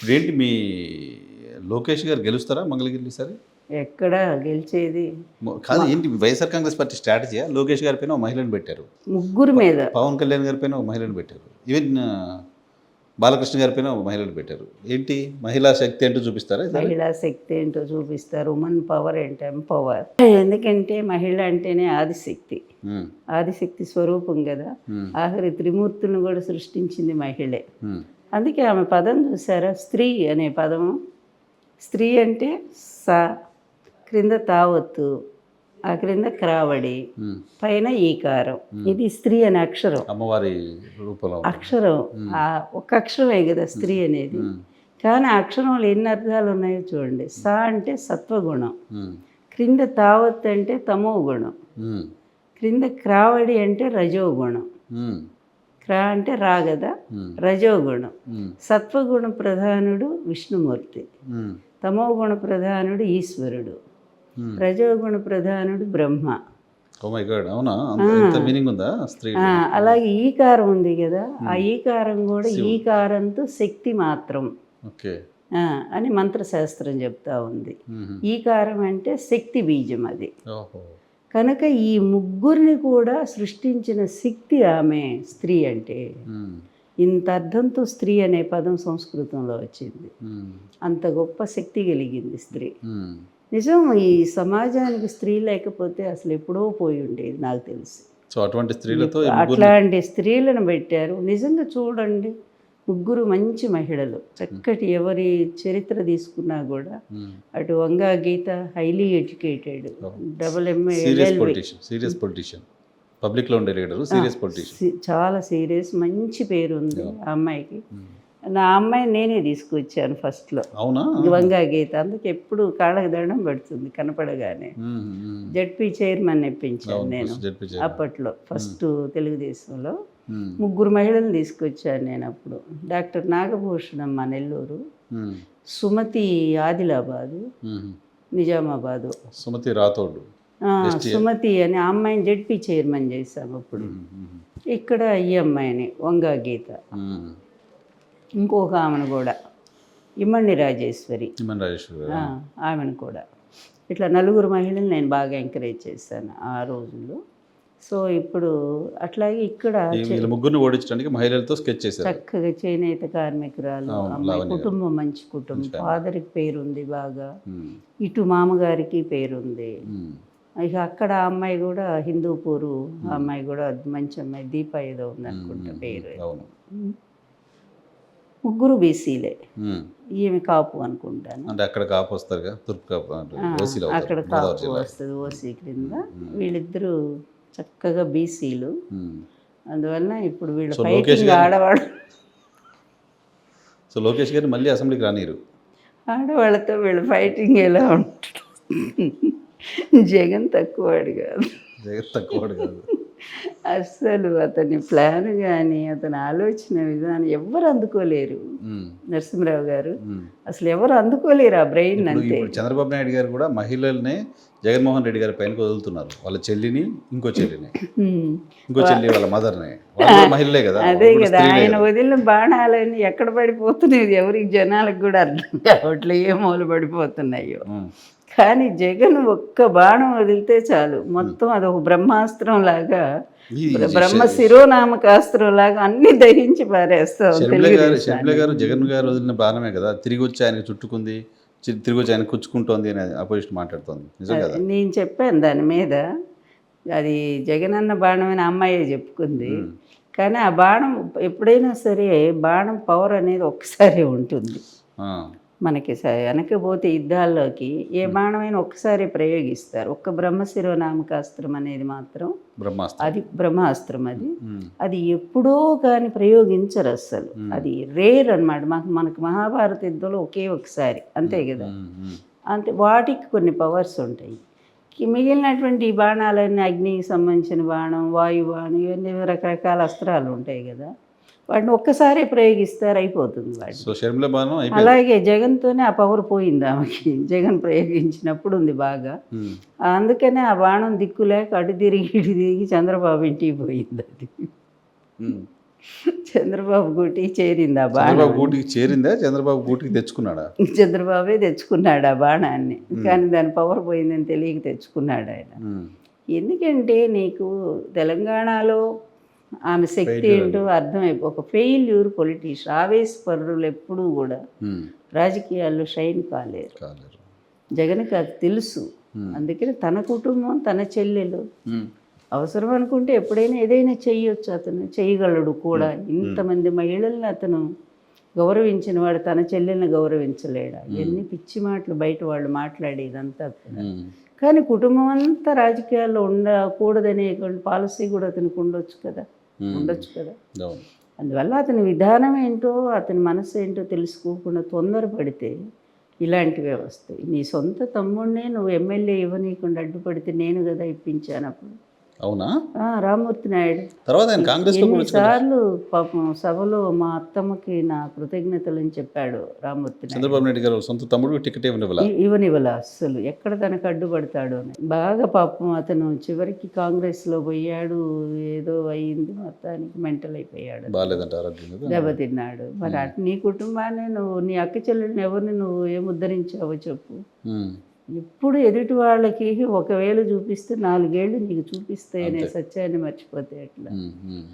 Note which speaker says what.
Speaker 1: ఇప్పుడేంటి మీ లోకేష్ గారు గెలుస్తారా మంగళగిరి ఈసారి?
Speaker 2: ఎక్కడ గెలిచేది?
Speaker 1: కాదు ఏంటి వైఎస్ఆర్ కాంగ్రెస్ పార్టీ స్ట్రాటజీయా? లోకేష్ గారి పైన ఒక మహిళను పెట్టారు.
Speaker 2: ముగ్గురు మీద.
Speaker 1: పవన్ కళ్యాణ్ గారి పైన ఒక మహిళను పెట్టారు. ఈవెన్ బాలకృష్ణ గారి పైన ఒక మహిళను పెట్టారు. ఏంటి మహిళా శక్తి ఏంటో చూపిస్తారా ఈసారి?
Speaker 2: మహిళా శక్తి ఏంటో చూపిస్తారు. ఉమెన్ పవర్ ఏంటి, ఎంపవర్. ఎందుకంటే మహిళ అంటేనే ఆదిశక్తి, ఆదిశక్తి స్వరూపం కదా. ఆఖరి త్రిమూర్తులను కూడా సృష్టించింది మహిళే. అందుకే ఆమె పదం చూసారా, స్త్రీ అనే పదము. స్త్రీ అంటే సా, క్రింద తావత్తు, ఆ క్రింద క్రావడి, పైన ఈకారం. ఇది స్త్రీ అనే అక్షరం,
Speaker 1: అమ్మవారి రూపంలో
Speaker 2: అక్షరం. ఒక అక్షరమే కదా స్త్రీ అనేది. కానీ ఆ అక్షరంలో ఎన్ని అర్థాలు ఉన్నాయో చూడండి. సా అంటే సత్వగుణం, క్రింద తావత్ అంటే తమో గుణం, క్రింద క్రావడి అంటే రజోగుణం, క్రా అంటే రా కదా, రజోగుణం. సత్వగుణ ప్రధానుడు విష్ణుమూర్తి, తమోగుణ ప్రధానుడు ఈశ్వరుడు, రజోగుణ ప్రధానుడు బ్రహ్మ. అలాగే ఈకారం ఉంది కదా, ఆ ఈకారం కూడా ఈకారంతో శక్తి మాత్రం అని మంత్రశాస్త్రం చెప్తా ఉంది. ఈకారం అంటే శక్తి బీజం అది. కనుక ఈ ముగ్గురిని కూడా సృష్టించిన శక్తి ఆమె స్త్రీ అంటే. ఇంత అర్థంతో స్త్రీ అనే పదం సంస్కృతంలో వచ్చింది. అంత గొప్ప శక్తి కలిగింది స్త్రీ. నిజం, ఈ సమాజానికి స్త్రీ లేకపోతే అసలు ఎప్పుడో పోయి ఉండేది నాకు తెలిసి.
Speaker 1: సో అటువంటి స్త్రీలతో
Speaker 2: అట్లాంటి స్త్రీలను పెట్టారు. నిజంగా చూడండి, ముగ్గురు మంచి మహిళలు, చక్కటి. ఎవరి చరిత్ర తీసుకున్నా కూడా అటు Vanga Geetha highly educated, MA,
Speaker 1: serious politician, public లో ఉండే లీడర్, సీరియస్ పొలిటీషియన్,
Speaker 2: చాలా సీరియస్, మంచి పేరు ఉంది ఆ అమ్మాయికి. నా అమ్మాయిని నేనే తీసుకొచ్చాను ఫస్ట్లో.
Speaker 1: అవునా?
Speaker 2: వంగా గీత. అందుకే ఎప్పుడు కాళ్ళకి దండం పెడుతుంది కనపడగానే. జడ్పీ చైర్మన్ ఇప్పించాను నేను అప్పట్లో, ఫస్ట్ తెలుగుదేశంలో. ముగ్గురు మహిళలను తీసుకొచ్చాను నేను అప్పుడు. డాక్టర్ నాగభూషణమ్మ నెల్లూరు, సుమతి ఆదిలాబాదు, నిజామాబాదు,
Speaker 1: సుమతి రాథోడ్,
Speaker 2: సుమతి అని ఆ అమ్మాయిని జడ్పీ చైర్మన్ చేశాము అప్పుడు. ఇక్కడ ఈ అమ్మాయిని వంగా గీత, ఇంకొక ఆమెను కూడా ఇమ్మణి రాజేశ్వరి, ఆమెను కూడా. ఇట్లా నలుగురు మహిళలు నేను బాగా ఎంకరేజ్ చేశాను ఆ రోజుల్లో. సో ఇప్పుడు అట్లాగే ఇక్కడ
Speaker 1: ముగ్గురిని ఓడించడానికి మహిళలతో స్కెచ్ చేశారు.
Speaker 2: చక్కగా చేనేత కార్మికురాలు అమ్మాయి, కుటుంబం మంచి కుటుంబం, ఫాదర్కి పేరుంది బాగా, ఇటు మామగారికి పేరుంది. ఇక అక్కడ ఆ అమ్మాయి కూడా హిందూపూరు, ఆ అమ్మాయి కూడా మంచి అమ్మాయి, దీప ఏదో ఉంది అనుకుంటా పేరు. ముగ్గురు బీసీలే. ఈమె కాపు అనుకుంటాను.
Speaker 1: అంటే అక్కడ కాపు వస్తారు,
Speaker 2: అక్కడ కాపు వస్తుంది ఓసీ క్రింద. వీళ్ళిద్దరూ చక్కగా బీసీలు. అందువల్ల ఇప్పుడు వీళ్ళ ఫైటింగ్ ఆడవాడు.
Speaker 1: సో లోకేష్ గారు మళ్ళీ అసెంబ్లీకి రానిరు.
Speaker 2: ఆడవాళ్ళతో వీళ్ళ ఫైటింగ్ ఎలా ఉంటుంది. జగన్ తక్కువవాడు కాదు,
Speaker 1: జగన్ తక్కువవాడు కాదు
Speaker 2: అస్సలు. అతని ప్లాన్ కానీ అతని ఆలోచన విధానం ఎవరు అందుకోలేరు. నరసింహరావు గారు అసలు ఎవరు అందుకోలేరు ఆ బ్రెయిన్. అంతే.
Speaker 1: చంద్రబాబు నాయుడు గారు కూడా మహిళల్ని జగన్మోహన్ రెడ్డి గారి పైన వదులుతున్నారు. వాళ్ళ చెల్లిని, ఇంకో చెల్లిని, ఇంకో చెల్లి వాళ్ళ మదర్ని, మహిళలే కదా.
Speaker 2: అదే కదా, ఆయన వదిలిన బాణాలని ఎక్కడ పడిపోతున్నాయి ఎవరికి జనాలకు కూడా అర్థం కావట్లే, ఏ మూల పడిపోతున్నాయో. కానీ జగన్ ఒక్క బాణం వదిలితే చాలు, మొత్తం అదొక బ్రహ్మాస్త్రం లాగా, బ్రహ్మ శిరోనామకాస్త్రం లాగా అన్ని దహించి పారేస్తాం.
Speaker 1: గారు జగన్ గారు వదిలిన బాణమే కదా తిరిగి వచ్చి ఆయన చుట్టుకుంది, తిరిగి వచ్చి ఆయన కుచ్చుకుంటోంది అని అపోజిషన్ మాట్లాడుతోంది.
Speaker 2: నేను చెప్పాను దాని మీద, అది జగన్ అన్న బాణం అని అమ్మాయే చెప్పుకుంది. కానీ ఆ బాణం ఎప్పుడైనా సరే, బాణం పవర్ అనేది ఒక్కసారి ఉంటుంది మనకి. వెనకపోతే యుద్ధాల్లోకి ఏ బాణమైనా ఒక్కసారి ప్రయోగిస్తారు. ఒక్క బ్రహ్మశిరోనామకాస్త్రం అనేది మాత్రం అది బ్రహ్మాస్త్రం. అది ఎప్పుడో కానీ ప్రయోగించరు అస్సలు. అది రేర్ అనమాట. మనకు మహాభారత యుద్ధంలో ఒకే ఒకసారి, అంతే కదా. అంతే, వాటికి కొన్ని పవర్స్ ఉంటాయి. మిగిలినటువంటి బాణాలన్నీ అగ్నికి సంబంధించిన బాణం, వాయు బాణం, ఇవన్నీ రకరకాల అస్త్రాలు ఉంటాయి కదా, వాటిని ఒక్కసారి ప్రయోగిస్తారు, అయిపోతుంది వాటి. అలాగే జగన్తోనే ఆ పవర్ పోయింది ఆమెకి. జగన్ ప్రయోగించినప్పుడు ఉంది బాగా. అందుకనే ఆ బాణం దిక్కులేక అటు తిరిగి ఇటు తిరిగి చంద్రబాబు ఇంటికి పోయింది అది. చంద్రబాబు గూటికి చేరింది ఆ బాణం.
Speaker 1: చంద్రబాబు గూటికి చేరిందా, చంద్రబాబు గూటికి తెచ్చుకున్నాడా?
Speaker 2: చంద్రబాబే తెచ్చుకున్నాడు ఆ బాణాన్ని, కానీ దాని పవర్ పోయిందని తెలియక తెచ్చుకున్నాడు ఆయన.
Speaker 1: ఉమ్,
Speaker 2: ఎందుకంటే నీకు తెలంగాణలో ఆమె శక్తి ఏంటో ఒక ఫెయిల్యూర్ పొలిటీషియన్. ఆవేశపరులు ఎప్పుడూ కూడా
Speaker 1: ఉమ్,
Speaker 2: రాజకీయాల్లో షైన్ కాలేరు.
Speaker 1: కాలేరు.
Speaker 2: జగన్కి అది తెలుసు. అందుకని తన కుటుంబం, తన చెల్లెలు
Speaker 1: ఉమ్,
Speaker 2: అవసరం అనుకుంటే ఎప్పుడైనా ఏదైనా చెయ్యొచ్చు, అతను చేయగలడు కూడా. ఇంతమంది మహిళల్ని అతను గౌరవించిన వాడు తన చెల్లెల్ని గౌరవించలేడా? ఎన్ని పిచ్చి మాటలు బయట వాళ్ళు మాట్లాడేదంతా కూడా.
Speaker 1: ఉమ్,
Speaker 2: కానీ కుటుంబం అంతా రాజకీయాల్లో ఉండకూడదనే పాలసీ కూడా అతనికి ఉండొచ్చు కదా.
Speaker 1: అవును.
Speaker 2: అందువల్ల అతని విధానం ఏంటో, అతని మనసు ఏంటో తెలుసుకోకుండా తొందరపడితే ఇలాంటివే వస్తాయి. నీ సొంత తమ్ముడినే నువ్వు ఎమ్మెల్యే ఇవ్వనీయకుండా అడ్డుపడితే నేను కదా ఇప్పించాను అప్పుడు.
Speaker 1: అవునా?
Speaker 2: రామ్మూర్తి నాయుడు
Speaker 1: తర్వాత ఆయన కాంగ్రెస్ లో కూడా
Speaker 2: ఎన్నిసార్లు పాపం సభలో మా అత్తమ్మకి నా కృతజ్ఞతలని చెప్పాడు రామ్మూర్తి నాయుడు.
Speaker 1: చంద్రబాబు నాయుడు గారు సొంత తమ్ముడు టికెట్ ఇవ్వనివ్వాల.
Speaker 2: ఇవ్వనివ్వల అస్సలు. ఎక్కడ తనకు అడ్డుపడతాడు అని బాగా పాపం అతను చివరికి కాంగ్రెస్లో పోయాడు. ఏదో అయ్యింది, మొత్తానికి మెంటల్ అయిపోయాడు,
Speaker 1: బాగాలేదంట ఆరోగ్యం కదా.
Speaker 2: దెబ్బతిన్నాడు. మరి అటు నీ కుటుంబాన్ని నువ్వు, నీ అక్క చెల్లెల్ని ఎవరిని నువ్వు ఏం ఉద్ధరించావో చెప్పు.
Speaker 1: ఉమ్,
Speaker 2: ఎప్పుడు ఎదుటి వాళ్ళకి ఒకవేళ చూపిస్తే 4 ఏళ్ళు నీకు చూపిస్తాయనే సత్యాన్ని మర్చిపోతే ఎట్లా?
Speaker 1: ఉమ్, ఉమ్.